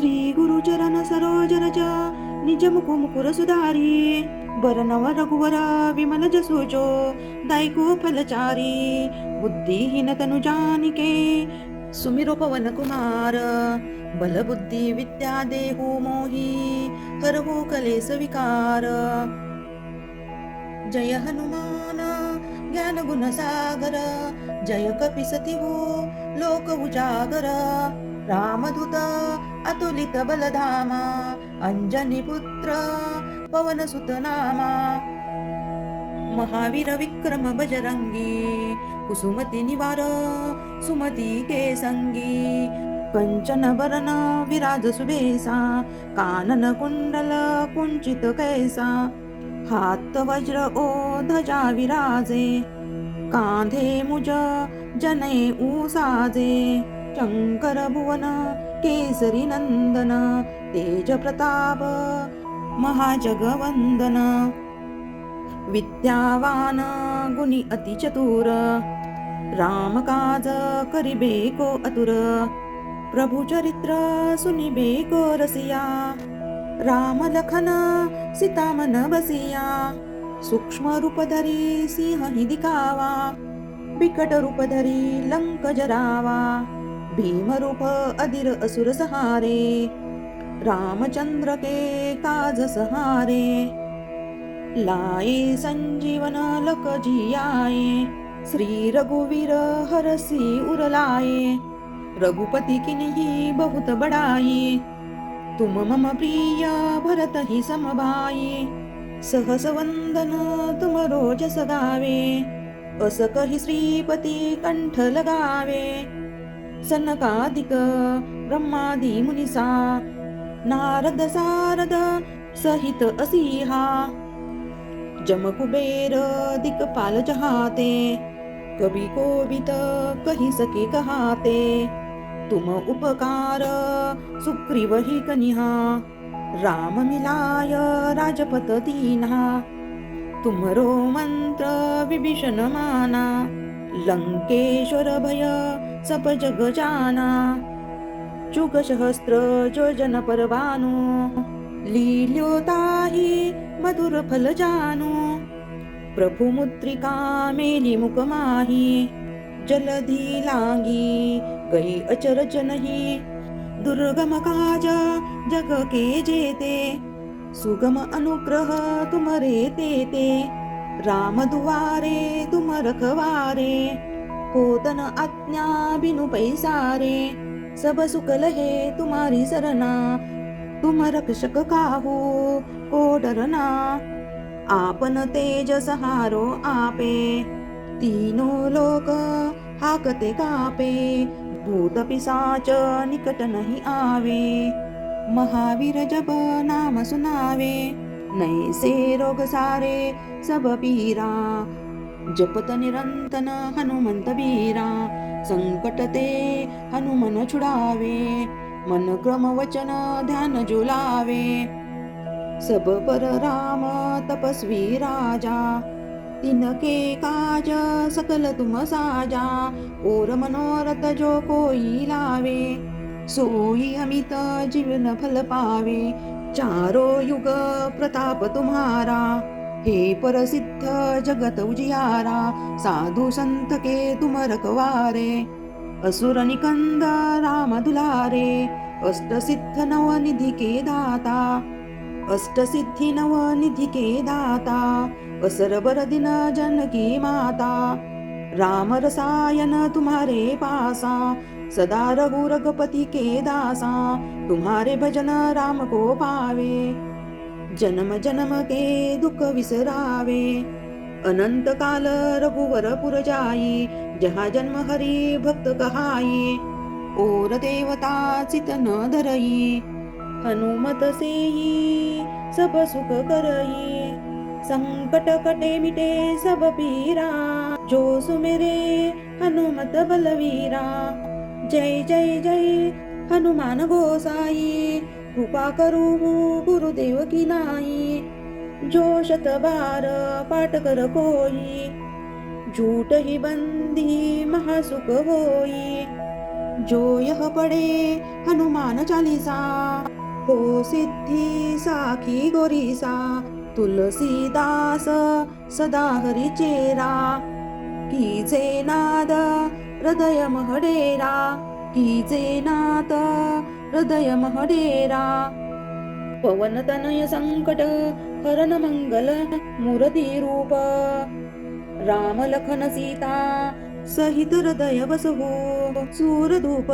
श्री गुरुचरण सरोज रज निज मुख मुकुर सुधारी बरनव रघुवर विमल जसोजो दायको फलचारी बुद्धिहीन तनु जानिके सुमिरो पवन कुमार बल बुद्धि विद्या देहु मोहि हरहु कलेस विकार जय हनुमान ज्ञान गुण सागर जय कपिसती हो लोक उजागर रामदूत अतुलित बलधामा अंजनी पुत्र पवन सुत नामा महावीर विक्रम बजरंगी कुसुमती निवार सुमती के संगी कंचन बरन विराज सुबेसा कानन कुंडल कुंचित कैसा हात वज्र ओ ध्वजा विराजे कांधे मुज जने ऊसाजे शंकर भुवन केसरी नंदन तेज प्रताप महाजगवंदन विद्यावान गुणी अति चतुर राम काज करिबे को अतुर प्रभु चरित्र सुनिबे को रसिया राम लखन सीता मन बसिया सूक्ष्म रूप धरी सिंह ही दिखावा बिकट रूप धरी लंक जरावा भीम रूप अधीर असुर सहारे रामचंद्र के काज सहारे लाए संजीवन लक जियाए श्री रघुवीर हरसी उरलाए रघुपति किन्ही बहुत बड़ाई तुम मम प्रिय भरत ही समभाई सहस वंदन तुम रोज सगावे अस कही श्रीपती कंठ लगावे सनकादिक ब्रह्मादि मुनिसा नारद सारद सहित असीहा जम कुबेर दिक्पाल जहाते कभी कोबित कही सके कहाते तुम उपकार सुग्रीव ही कनिहा राम मिलाय राजपत दीन्हा तुमरो मंत्र विभीषण माना लंकेश्वर भय सब जग जाना जुग सहस्त्र जो जन परवानो लील्यो ताहि मधुर फल जानो प्रभु मुद्रिका मेली मुख माही जलधि लांगी गई अचरज नहीं दुर्गम काज जग के जेते सुगम अनुग्रह तुमरे तेते राम दुआरे तुम रखवारे होतन आज्ञा बिनु पैसारे सब सुख लहे तुम्हारी सरना तुम रक्षक काहू को डरना आपन तेज सहारो आपे तीनों लोक हाकते कापे भूत पिशाच निकट नहीं आवे महावीर जब नाम सुनावे नैसे रोग सारे सब पीरा जपत निरंतन हनुमंत बीरा संकट ते हनुमन छुड़ावे मन क्रम वचन ध्यान जुलावे सब पर राम तपस्वी राजा तिनके काज सकल तुम साजा और मनोरथ जो कोई लावे सोई अमित जीवन फल पावे चारो युग प्रताप तुम्हारा हे प्रसिद्ध जगत उजियारा साधु संत के तुम रखवारे असुर निकंद राम दुलारे अष्ट सिद्ध नव निधि के दाता अष्ट सिद्धि नव निधि के दाता असर बर दिन जनकी माता राम रसायन तुम्हारे पासा सदा रघु रघुपति के दासा तुम्हारे भजन राम को पावे जन्म जन्म के दुख विसरावे अनंत काल रघुवर पुर जाई जहाँ जन्म हरि भक्त कहाई और देवता चित न धरई हनुमत सेई सब सुख करई संकट कटे मिटे सब पीरा जो सुमेरे हनुमत बलवीरा जय जय जय हनुमान गोसाई कृपा करू गुरुदेव की नाई जो शत बार पाठ कर कोई झूठ ही बंदी महासुख होई जो यह पढ़े हनुमान चालीसा, हो सिद्धि साखी गोरीसा। तुलसीदास सदा हरि चेरा, कीजे नाद हृदय महडेरा, कीजे नाद हृदय महडेरा। पवन तनय संकट हरण मंगल मूर्ती रूप, राम लखन सीता सहित हृदय बसहु सूरधूप।